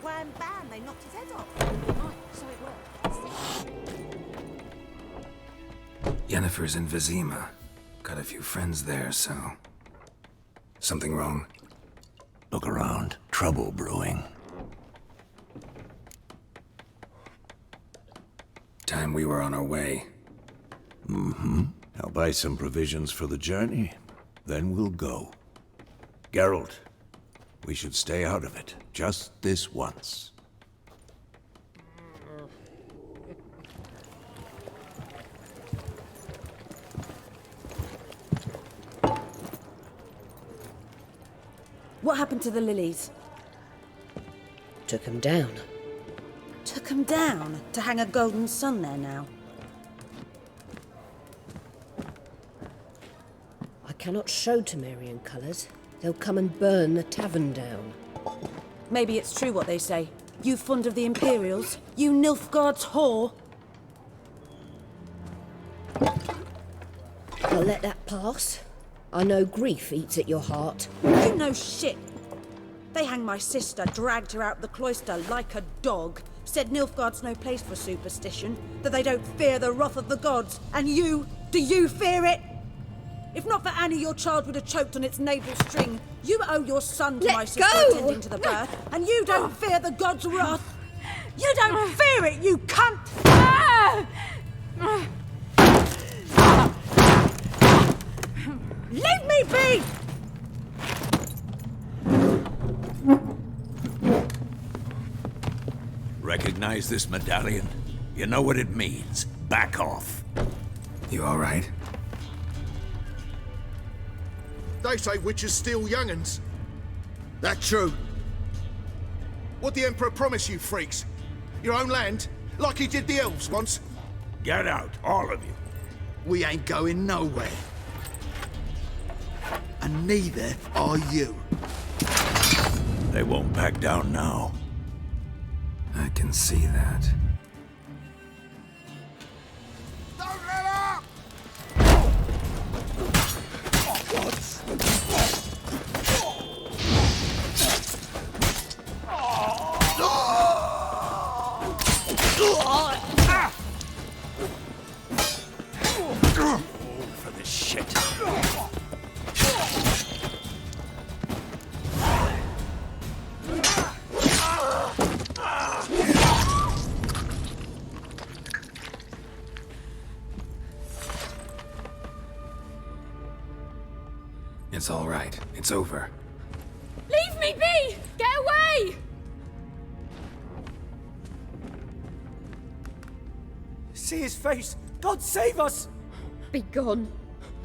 wham bam, they knocked his head off. Right, so it worked. Yennefer's in Vizima. Got a few friends there, so... Something wrong? Look around. Trouble brewing. Time we were on our way. I'll buy some provisions for the journey. Then we'll go. Geralt, we should stay out of it. Just this once. What happened to the lilies? Took him down. Took them down to hang a golden sun there now. I cannot show Temerian colours. They'll come and burn the tavern down. Maybe it's true what they say. You fond of the Imperials? You Nilfgaard's whore? I'll let that pass. I know grief eats at your heart. You know shit. They hanged my sister, dragged her out the cloister like a dog. Said Nilfgaard's no place for superstition, that they don't fear the wrath of the gods. And you, do you fear it? If not for Annie, your child would have choked on its navel string. You owe your son to Let my sister go! attending to the birth, and you don't fear the gods' wrath. You don't fear it, you cunt! Leave me be! Recognize this medallion? You know what it means. Back off. You all right? They say witches steal young'uns. That true? What the Emperor promise you, freaks? Your own land? Like he did the elves once? Get out, all of you. We ain't going nowhere. And neither are you. They won't back down now. I can see that. Don't let up! For this shit. It's all right. It's over. Leave me be! Get away! See his face! God save us! Be gone,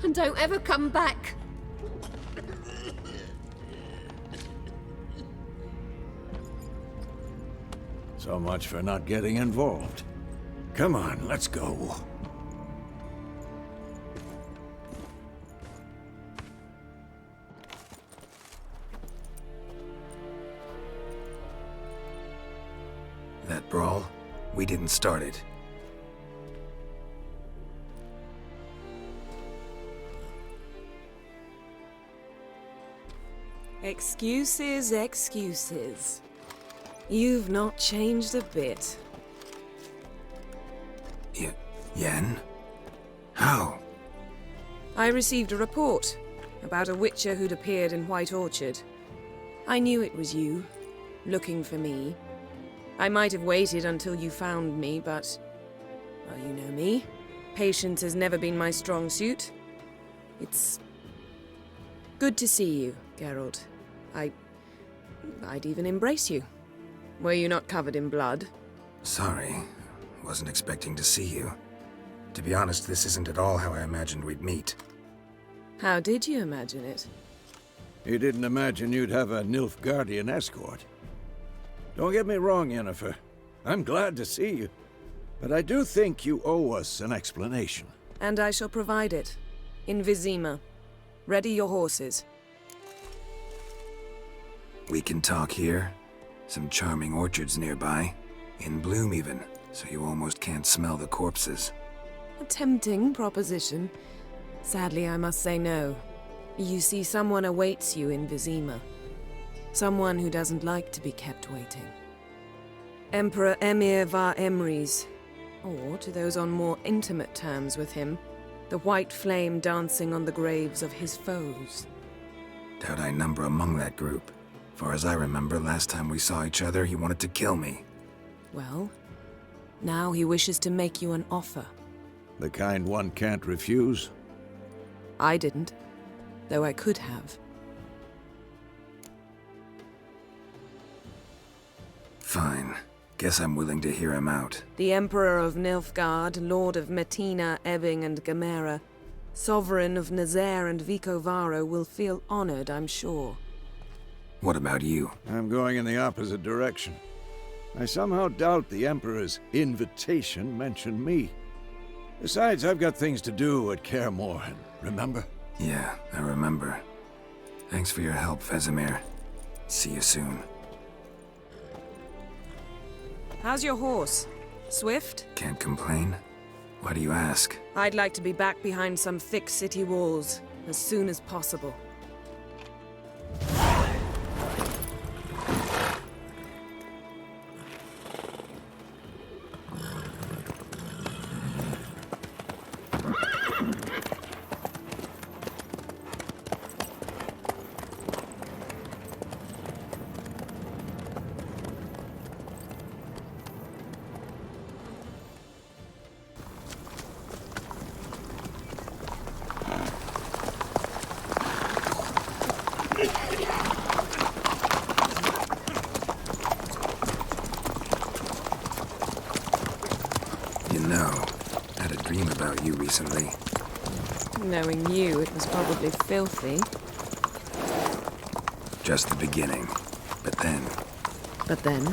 and don't ever come back. So much for not getting involved. Come on, let's go. That brawl, we didn't start it. Excuses, excuses. You've not changed a bit. Yen? How? I received a report about a witcher who'd appeared in White Orchard. I knew it was you, looking for me. I might have waited until you found me, but... well, you know me. Patience has never been my strong suit. It's... good to see you, Geralt. I'd even embrace you. Were you not covered in blood? Sorry. Wasn't expecting to see you. To be honest, this isn't at all how I imagined we'd meet. How did you imagine it? You didn't imagine you'd have a Nilfgaardian escort. Don't get me wrong, Yennefer. I'm glad to see you. But I do think you owe us an explanation. And I shall provide it. In Vizima. Ready your horses. We can talk here. Some charming orchards nearby. In bloom even, so you almost can't smell the corpses. A tempting proposition. Sadly, I must say no. You see, someone awaits you in Vizima. Someone who doesn't like to be kept waiting. Emperor Emir var Emrys, or to those on more intimate terms with him, the white flame dancing on the graves of his foes. Doubt I number among that group. Far as I remember, last time we saw each other, he wanted to kill me. Well, now he wishes to make you an offer. The kind one can't refuse? I didn't, though I could have. Fine. Guess I'm willing to hear him out. The Emperor of Nilfgaard, Lord of Metina, Ebbing and Gamera, Sovereign of Nazaire and Vicovaro will feel honored, I'm sure. What about you? I'm going in the opposite direction. I somehow doubt the Emperor's invitation mentioned me. Besides, I've got things to do at Kaer Morhen, remember? Yeah, I remember. Thanks for your help, Vesemir. See you soon. How's your horse? Swift? Can't complain. Why do you ask? I'd like to be back behind some thick city walls as soon as possible. You know, I had a dream about you recently. Knowing you, it was probably filthy. Just the beginning. But then... But then...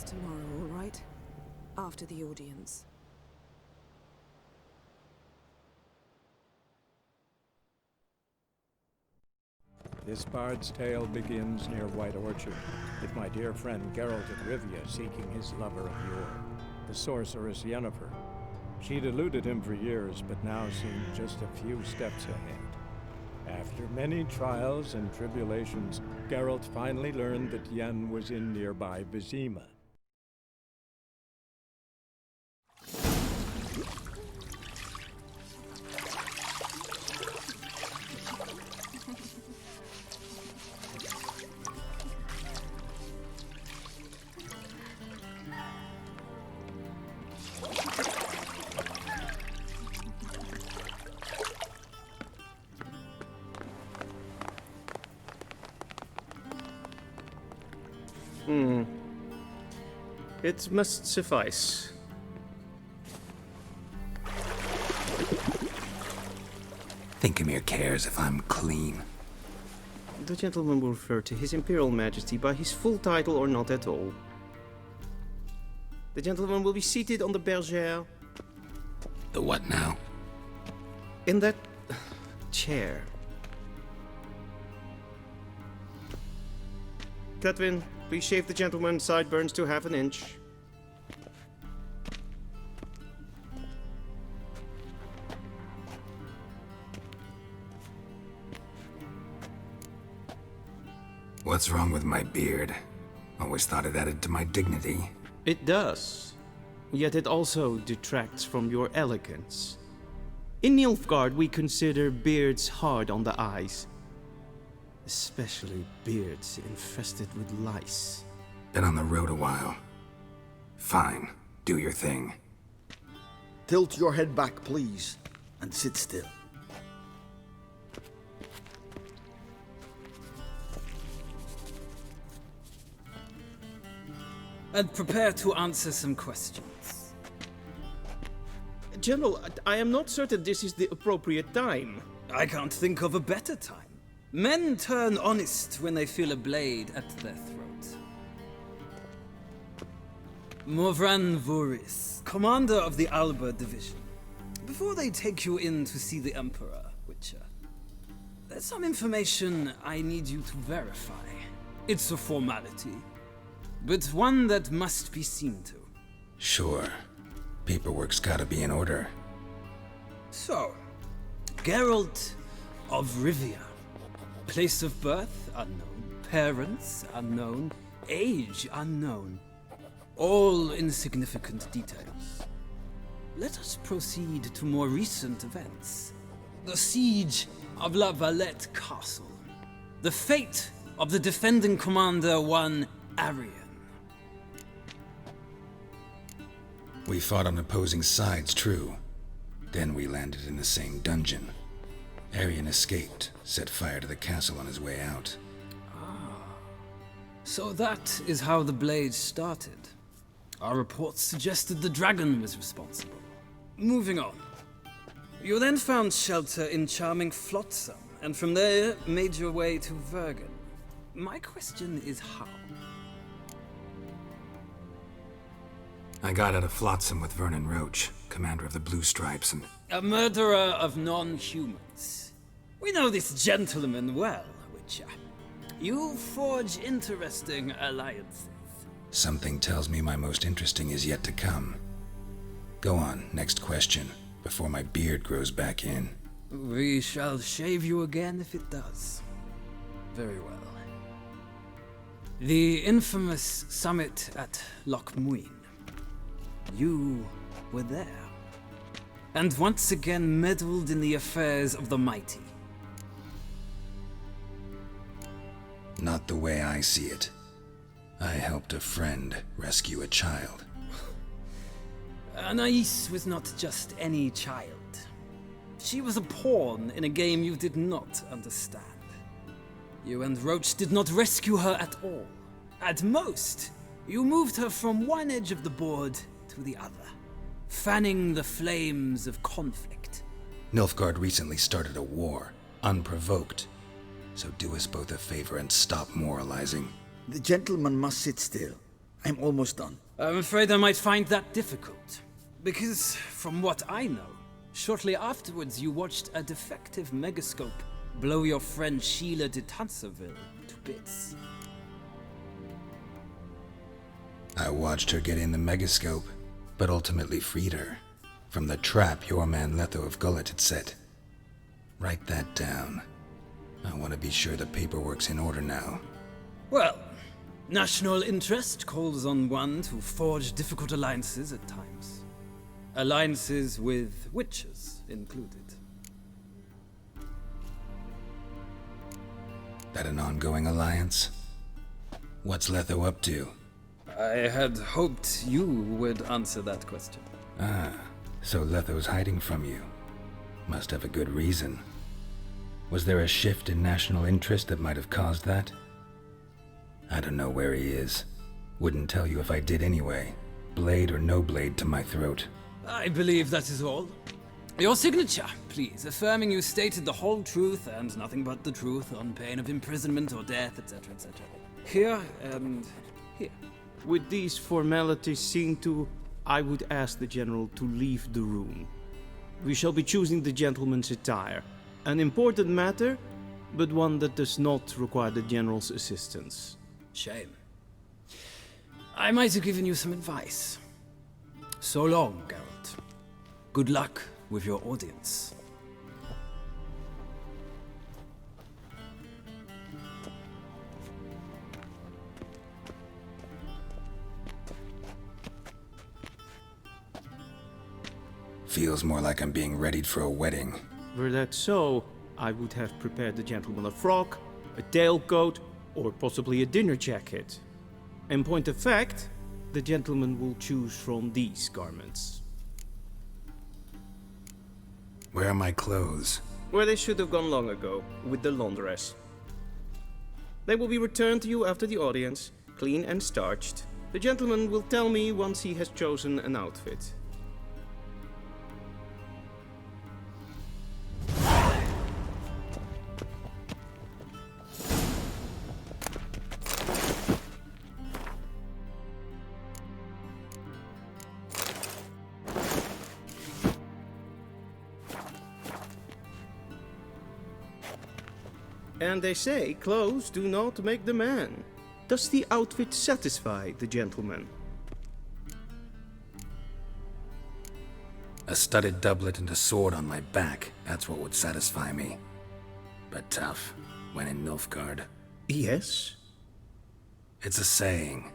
tomorrow, all right? After the audience. This bard's tale begins near White Orchard, with my dear friend Geralt of Rivia seeking his lover of yore, the sorceress Yennefer. She'd eluded him for years, but now seemed just a few steps ahead. After many trials and tribulations, Geralt finally learned that Yen was in nearby Vizima. It must suffice. Think Emir cares if I'm clean? The gentleman will refer to His Imperial Majesty by his full title or not at all. The gentleman will be seated on the bergère. The what now? In that chair. Cletwin, please shave the gentleman's sideburns to half an inch. What's wrong with my beard? Always thought it added to my dignity. It does. Yet it also detracts from your elegance. In Nilfgaard, we consider beards hard on the eyes. Especially beards infested with lice. Been on the road a while. Fine, do your thing. Tilt your head back, please, and sit still. And prepare to answer some questions. General, I am not certain this is the appropriate time. I can't think of a better time. Men turn honest when they feel a blade at their throat. Morvran Voris, commander of the Alba Division. Before they take you in to see the Emperor, Witcher, there's some information I need you to verify. It's a formality, but one that must be seen to. Sure. Paperwork's gotta be in order. So, Geralt of Rivia. Place of birth unknown, parents unknown, age unknown. All insignificant details. Let us proceed to more recent events. The siege of La Valette Castle. The fate of the defending commander, one Arian. We fought on opposing sides, true. Then we landed in the same dungeon. Arian escaped, set fire to the castle on his way out. So that is how the blade started. Our reports suggested the dragon was responsible. Moving on. You then found shelter in charming Flotsam, and from there made your way to Vergen. My question is how? I got out of Flotsam with Vernon Roach, commander of the Blue Stripes, and... A murderer of non-humans. We know this gentleman well, Witcher. You forge interesting alliances. Something tells me my most interesting is yet to come. Go on, next question, before my beard grows back in. We shall shave you again if it does. Very well. The infamous summit at Loch Muin. You were there. And once again meddled in the affairs of the mighty. Not the way I see it. I helped a friend rescue a child. Anais was not just any child. She was a pawn in a game you did not understand. You and Roach did not rescue her at all. At most, you moved her from one edge of the board to the other, fanning the flames of conflict. Nilfgaard recently started a war, unprovoked. So do us both a favor and stop moralizing. The gentleman must sit still. I'm almost done. I'm afraid I might find that difficult. Because, from what I know, shortly afterwards you watched a defective megascope blow your friend Sheila de Tanserville to bits. I watched her get in the megascope, but ultimately freed her from the trap your man Letho of Gullet had set. Write that down. I want to be sure the paperwork's in order now. Well, national interest calls on one to forge difficult alliances at times. Alliances with witches included. That an ongoing alliance? What's Letho up to? I had hoped you would answer that question. Ah, so Letho's hiding from you. Must have a good reason. Was there a shift in national interest that might have caused that? I don't know where he is. Wouldn't tell you if I did anyway. Blade or no blade to my throat. I believe that is all. Your signature, please, affirming you stated the whole truth and nothing but the truth on pain of imprisonment or death, etc., etc. Here and here. With these formalities seen to, I would ask the General to leave the room. We shall be choosing the gentleman's attire. An important matter, but one that does not require the General's assistance. Shame. I might have given you some advice. So long, Geralt. Good luck with your audience. Feels more like I'm being readied for a wedding. Were that so, I would have prepared the gentleman a frock, a tailcoat, or possibly a dinner jacket. In point of fact, the gentleman will choose from these garments. Where are my clothes? Where they should have gone long ago, with the laundress. They will be returned to you after the audience, clean and starched. The gentleman will tell me once he has chosen an outfit. And they say clothes do not make the man. Does the outfit satisfy the gentleman? A studded doublet and a sword on my back, that's what would satisfy me. But tough, when in Nilfgaard. Yes? It's a saying.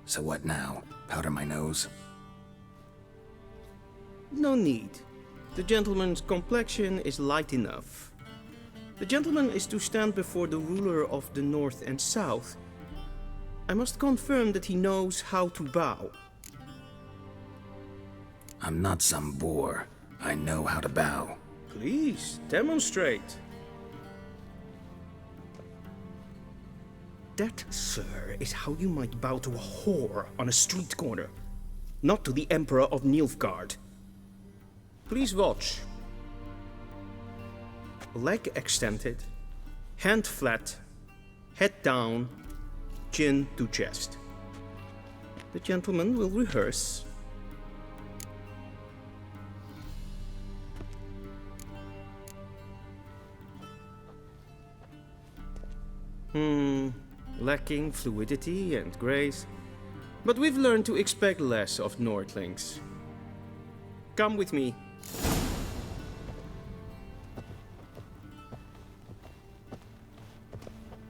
So what now? Powder my nose? No need. The gentleman's complexion is light enough. The gentleman is to stand before the ruler of the North and South. I must confirm that he knows how to bow. I'm not some boor. I know how to bow. Please, demonstrate. That, sir, is how you might bow to a whore on a street corner, not to the Emperor of Nilfgaard. Please watch. Leg extended, hand flat, head down, chin to chest. The gentleman will rehearse. Lacking fluidity and grace. But we've learned to expect less of Nordlings. Come with me.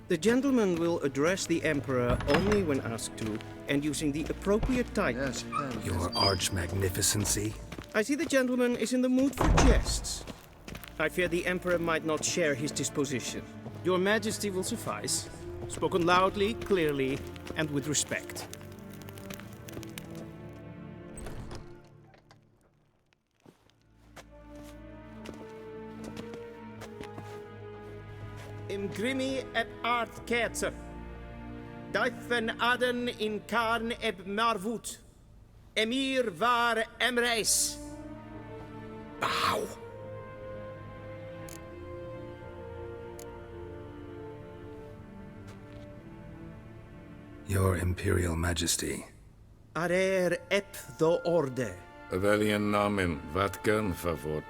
The gentleman will address the Emperor only when asked to, and using the appropriate title. Yes, Your arch-magnificency? I see the gentleman is in the mood for jests. I fear the Emperor might not share his disposition. Your Majesty will suffice. Spoken loudly, clearly, and with respect. Im grimi eb art ketzer. Daifen aden in karn eb marvut. Emir var emreis. Bow. Your Imperial Majesty. Arer ep the orde. Welchen Namen, wat gern favort?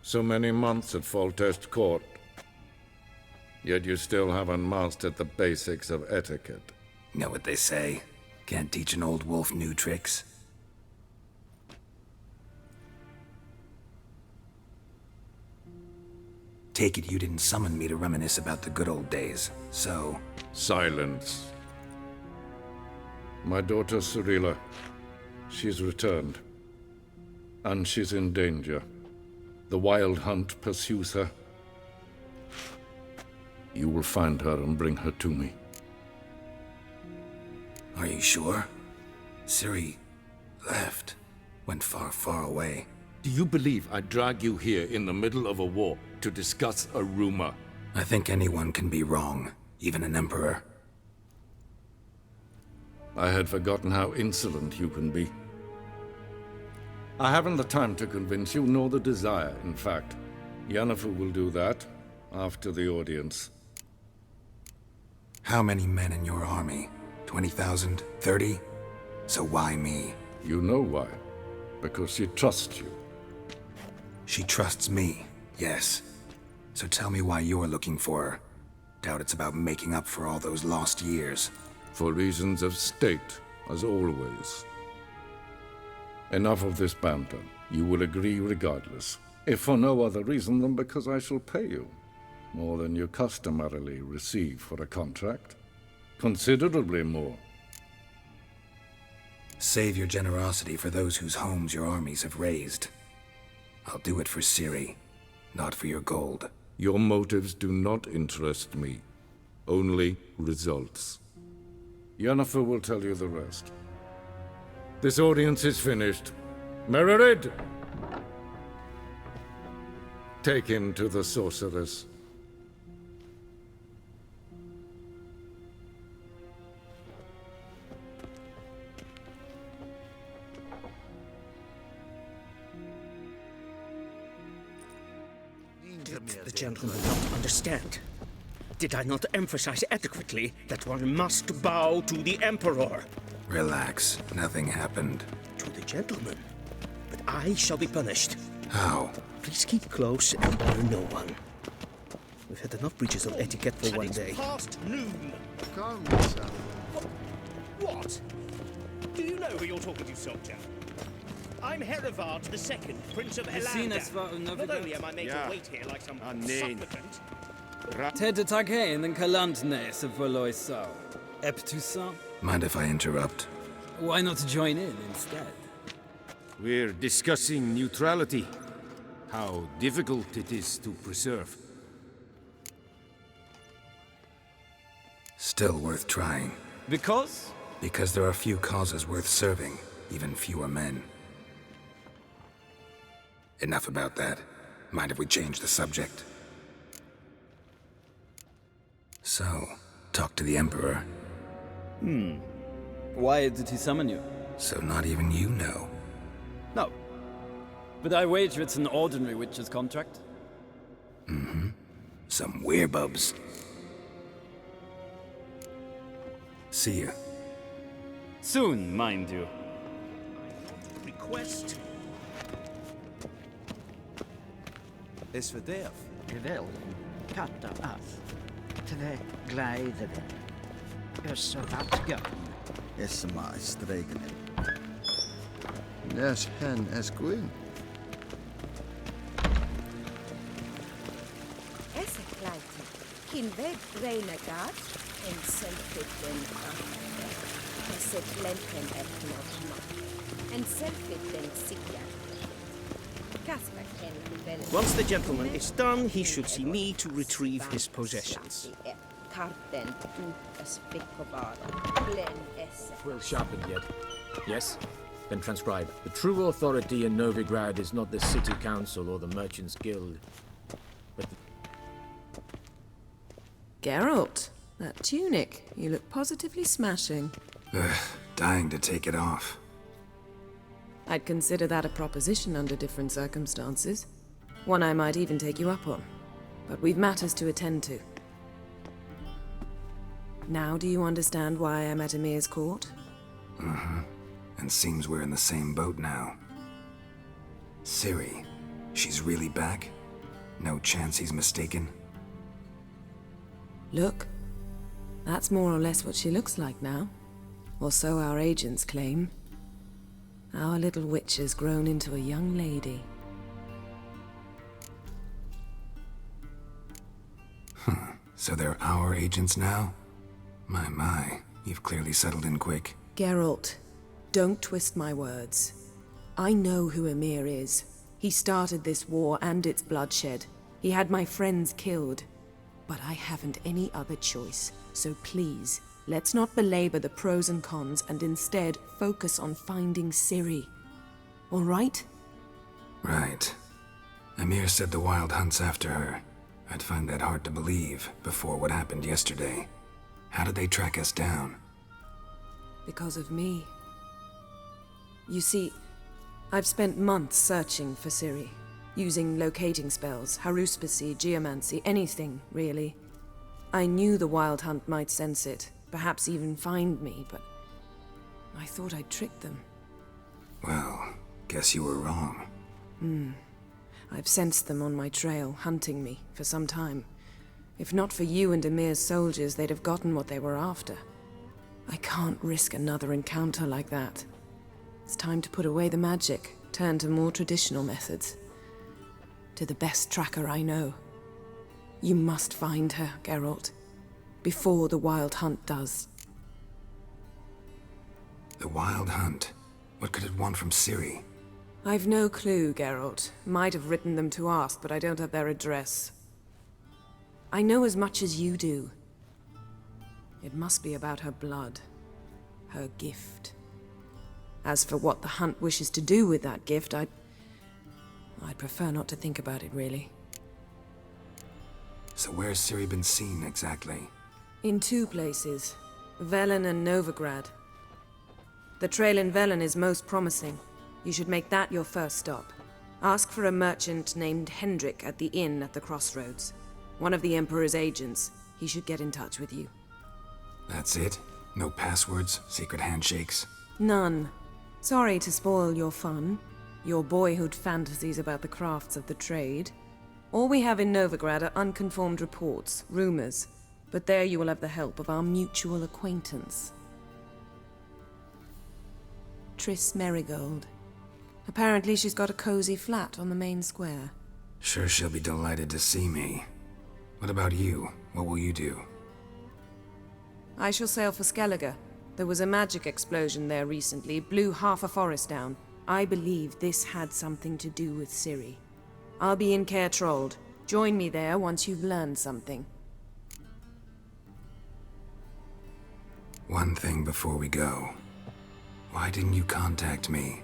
So many months at Foltest Court. Yet you still haven't mastered the basics of etiquette. Know what they say? Can't teach an old wolf new tricks. Take it you didn't summon me to reminisce about the good old days, so... Silence. My daughter Cyrilla, she's returned. And she's in danger. The Wild Hunt pursues her. You will find her and bring her to me. Are you sure? Ciri left. Went far, far away. Do you believe I'd drag you here in the middle of a war to discuss a rumor? I think anyone can be wrong, even an emperor. I had forgotten how insolent you can be. I haven't the time to convince you, nor the desire, in fact. Yennefer will do that after the audience. How many men in your army? 20,000? 30? So why me? You know why. Because she trusts you. She trusts me, yes. So tell me why you're looking for her. Doubt it's about making up for all those lost years. For reasons of state, as always. Enough of this banter. You will agree regardless. If for no other reason than because I shall pay you. More than you customarily receive for a contract. Considerably more. Save your generosity for those whose homes your armies have razed. I'll do it for Ciri, not for your gold. Your motives do not interest me. Only results. Yennefer will tell you the rest. This audience is finished. Mererid! Take him to the sorceress. Did the gentleman not understand? Did I not emphasize adequately that one must bow to the Emperor? Relax. Nothing happened. To the gentleman. But I shall be punished. How? Please keep close and bother no one. We've had enough breaches of etiquette for one day. It's past noon. Calm yourself. What? Do you know who you're talking to, soldier? I'm Herivard II, Prince of Elander. Not only am I made to wait here like some supplicant... Ted Taghain and Kalantnes of Voloisau. Eptusa? Mind if I interrupt? Why not join in instead? We're discussing neutrality. How difficult it is to preserve. Still worth trying. Because? Because there are few causes worth serving, even fewer men. Enough about that. Mind if we change the subject? So, talk to the Emperor. Why did he summon you? So not even you know. No. But I wager it's an ordinary witch's contract. Mm-hmm. Some werebubs. See you. Soon, mind you. Request. Is verderf. Jawel, katten af. 2 glijderen. Is wat gaan. Is maar streken. Nes hen es gwyn. Esse kleintje. Kin weg renegaat en selfitten esse klenten etnotma. En selfitten sikja. Kasper ken rebellen. Once the gentleman is done, he should see me to retrieve his possessions. Karten tu spikovar. Glen esse. Will sharpened yet? Yes? Then transcribe. The true authority in Novigrad is not the city council or the merchants' guild, but Geralt, that tunic. You look positively smashing. Ugh, dying to take it off. I'd consider that a proposition under different circumstances. One I might even take you up on. But we've matters to attend to. Now do you understand why I'm at Emir's court? Uh-huh. And seems we're in the same boat now. Ciri, she's really back? No chance he's mistaken? Look. That's more or less what she looks like now. Or so our agents claim. Our little witch has grown into a young lady. So they're our agents now? My, you've clearly settled in quick. Geralt, don't twist my words. I know who Emir is. He started this war and its bloodshed. He had my friends killed. But I haven't any other choice. So please, let's not belabor the pros and cons and instead focus on finding Ciri. All right? Right. Emir said the Wild Hunt's after her. I'd find that hard to believe before what happened yesterday. How did they track us down? Because of me. You see, I've spent months searching for Ciri, using locating spells, haruspicy, geomancy, anything, really. I knew the Wild Hunt might sense it, perhaps even find me, but I thought I'd tricked them. Well, guess you were wrong. I've sensed them on my trail, hunting me, for some time. If not for you and Emir's soldiers, they'd have gotten what they were after. I can't risk another encounter like that. It's time to put away the magic, turn to more traditional methods. To the best tracker I know. You must find her, Geralt. Before the Wild Hunt does. The Wild Hunt. What could it want from Ciri? I've no clue, Geralt. Might have written them to ask, but I don't have their address. I know as much as you do. It must be about her blood. Her gift. As for what the Hunt wishes to do with that gift, I'd prefer not to think about it, really. So where's Ciri been seen, exactly? In 2 places. Velen and Novigrad. The trail in Velen is most promising. You should make that your first stop. Ask for a merchant named Hendrik at the inn at the crossroads. One of the Emperor's agents. He should get in touch with you. That's it? No passwords, secret handshakes? None. Sorry to spoil your fun. Your boyhood fantasies about the crafts of the trade. All we have in Novigrad are unconfirmed reports, rumors. But there you will have the help of our mutual acquaintance. Triss Merigold. Apparently she's got a cozy flat on the main square. Sure she'll be delighted to see me. What about you? What will you do? I shall sail for Skellige. There was a magic explosion there recently, blew half a forest down. I believe this had something to do with Ciri. I'll be in Caer Trold. Join me there once you've learned something. One thing before we go. Why didn't you contact me?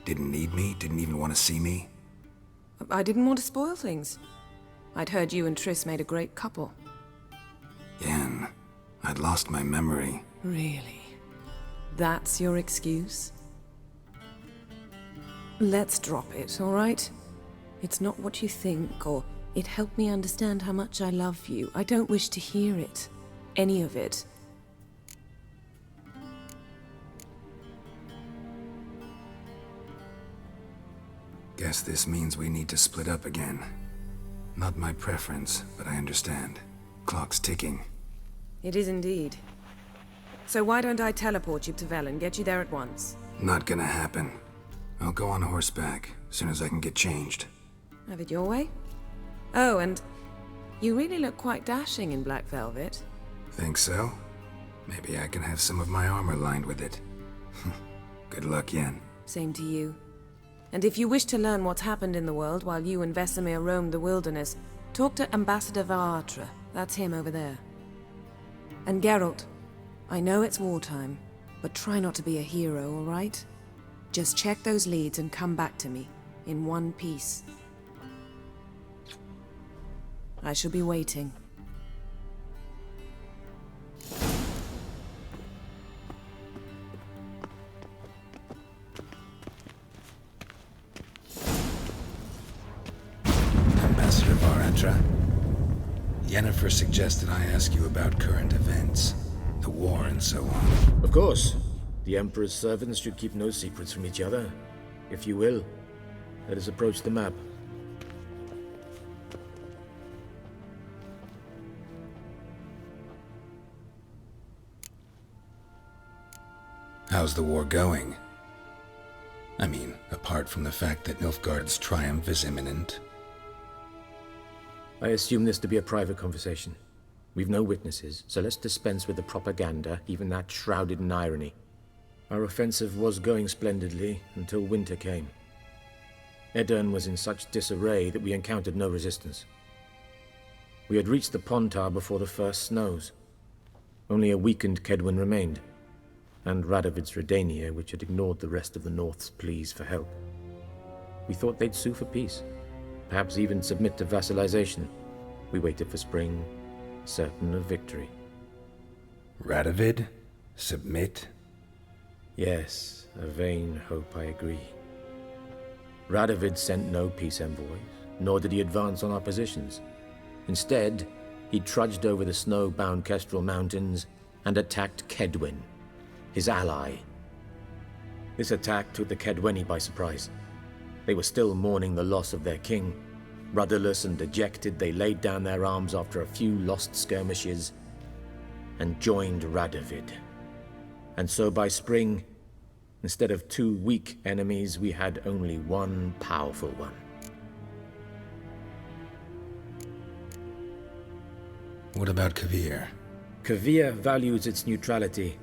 Didn't need me? Didn't even want to see me? I didn't want to spoil things. I'd heard you and Triss made a great couple. Yen, I'd lost my memory. Really? That's your excuse? Let's drop it, all right? It's not what you think, or it helped me understand how much I love you. I don't wish to hear it. Any of it. Guess this means we need to split up again. Not my preference, but I understand. Clock's ticking. It is indeed. So why don't I teleport you to Velen, get you there at once? Not gonna happen. I'll go on horseback, as soon as I can get changed. Have it your way? Oh, and you really look quite dashing in black velvet. Think so? Maybe I can have some of my armor lined with it. Good luck, Yen. Same to you. And if you wish to learn what's happened in the world while you and Vesemir roamed the wilderness, talk to Ambassador Vaatra. That's him over there. And Geralt, I know it's wartime, but try not to be a hero, all right? Just check those leads and come back to me, in one piece. I shall be waiting. Ambassador Vaatra, Yennefer suggested I ask you about current events, the war and so on. Of course. The Emperor's servants should keep no secrets from each other. If you will, let us approach the map. How's the war going? I mean, apart from the fact that Nilfgaard's triumph is imminent. I assume this to be a private conversation. We've no witnesses, so let's dispense with the propaganda, even that shrouded in irony. Our offensive was going splendidly until winter came. Edirn was in such disarray that we encountered no resistance. We had reached the Pontar before the first snows. Only a weakened Kedwin remained, and Radovid's Redania, which had ignored the rest of the North's pleas for help. We thought they'd sue for peace, perhaps even submit to vassalization. We waited for spring, certain of victory. Radovid? Submit? Yes, a vain hope, I agree. Radovid sent no peace envoys, nor did he advance on our positions. Instead, he trudged over the snow-bound Kestrel Mountains and attacked Kedwin, his ally. This attack took the Kedweni by surprise. They were still mourning the loss of their king. Rudderless and dejected, they laid down their arms after a few lost skirmishes and joined Radovid. And so by spring, instead of 2 weak enemies, we had only one powerful one. What about Kovir? Kovir values its neutrality.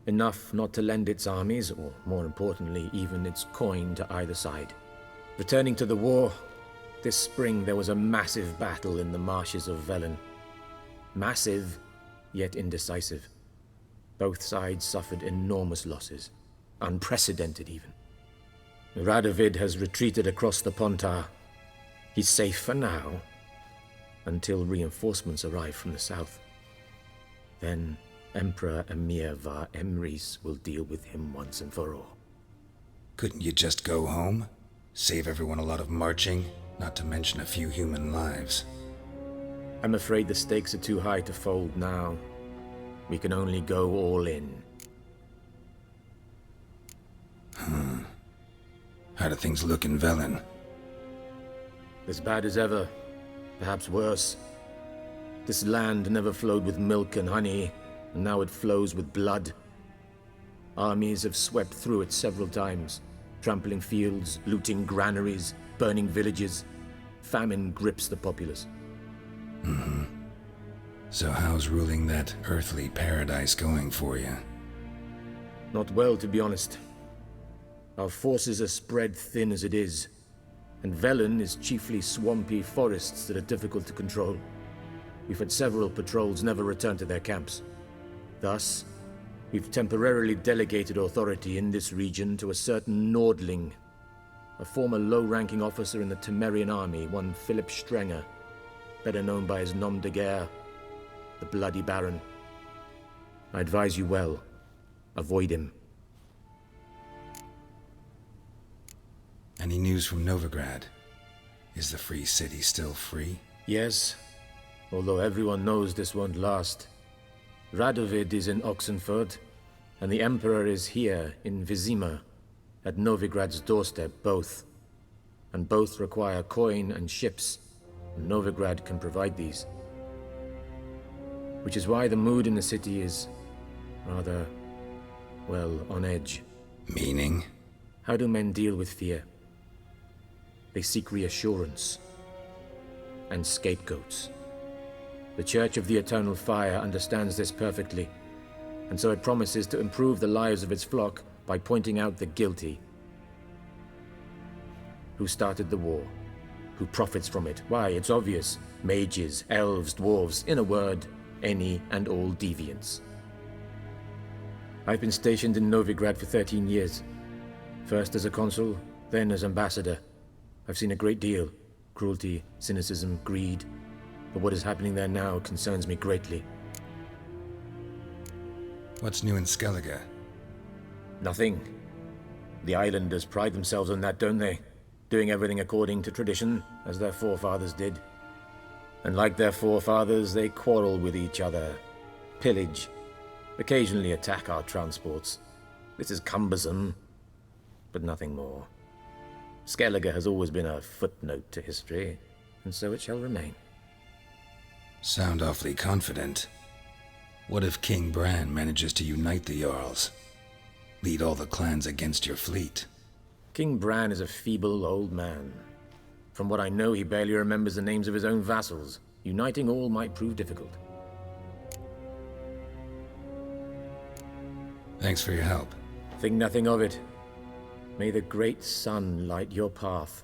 Enough not to lend its armies, or more importantly, even its coin to either side. Returning to the war, this spring there was a massive battle in the marshes of Velen. Massive, yet indecisive. Both sides suffered enormous losses, unprecedented even. Radovid has retreated across the Pontar. He's safe for now, until reinforcements arrive from the south. Then Emperor Emir var Emrys will deal with him once and for all. Couldn't you just go home? Save everyone a lot of marching, not to mention a few human lives. I'm afraid the stakes are too high to fold now. We can only go all in. How do things look in Velen? As bad as ever, perhaps worse. This land never flowed with milk and honey, and now it flows with blood. Armies have swept through it several times, trampling fields, looting granaries, burning villages. Famine grips the populace. So how's ruling that earthly paradise going for you? Not well, to be honest. Our forces are spread thin as it is, and Velen is chiefly swampy forests that are difficult to control. We've had several patrols never return to their camps. Thus, we've temporarily delegated authority in this region to a certain Nordling, a former low-ranking officer in the Temerian army, one Philip Strenger, better known by his nom de guerre, the Bloody Baron. I advise you well. Avoid him. Any news from Novigrad? Is the free city still free? Yes, although everyone knows this won't last. Radovid is in Oxenford, and the Emperor is here in Vizima, at Novigrad's doorstep, both. And both require coin and ships, and Novigrad can provide these. Which is why the mood in the city is rather, well, on edge. Meaning? How do men deal with fear? They seek reassurance and scapegoats. The Church of the Eternal Fire understands this perfectly, and so it promises to improve the lives of its flock by pointing out the guilty. Who started the war? Who profits from it? Why, it's obvious. Mages, elves, dwarves, in a word, any and all deviants. I've been stationed in Novigrad for 13 years. First as a consul, then as ambassador. I've seen a great deal. Cruelty, cynicism, greed. But what is happening there now concerns me greatly. What's new in Skellige? Nothing. The islanders pride themselves on that, don't they? Doing everything according to tradition, as their forefathers did. And like their forefathers, they quarrel with each other, pillage, occasionally attack our transports. This is cumbersome, but nothing more. Skellige has always been a footnote to history, and so it shall remain. Sound awfully confident. What if King Bran manages to unite the Jarls? Lead all the clans against your fleet? King Bran is a feeble old man. From what I know, he barely remembers the names of his own vassals. Uniting all might prove difficult. Thanks for your help. Think nothing of it. May the great sun light your path.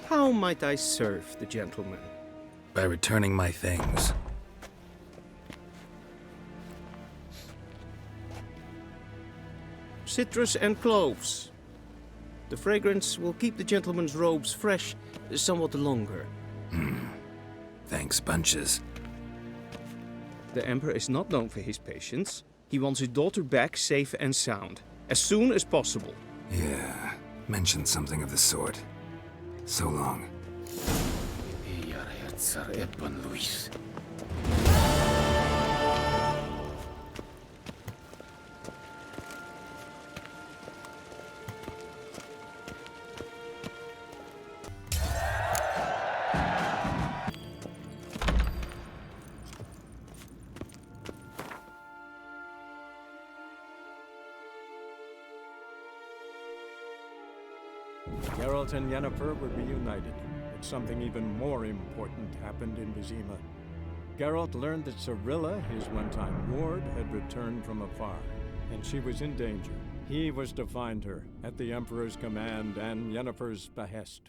How might I serve the gentleman? By returning my things. Citrus and cloves. The fragrance will keep the gentleman's robes fresh somewhat longer. Thanks, bunches. The Emperor is not known for his patience. He wants his daughter back safe and sound, as soon as possible. Yeah, mentioned something of the sort. So long. Geralt and Yennefer were reunited, but something even more important happened in Vizima. Geralt learned that Cirilla, his one-time ward, had returned from afar, and she was in danger. He was to find her, at the Emperor's command and Yennefer's behest.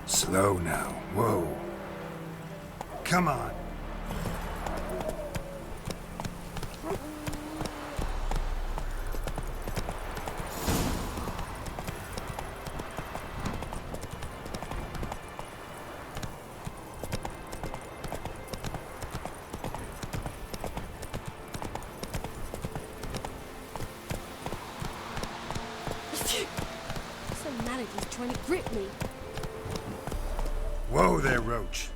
Slow now. Whoa. Come on. Some manager's trying to grip me. Whoa there, Roach.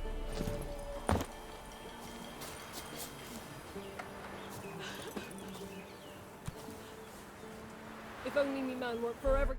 If only me man weren't forever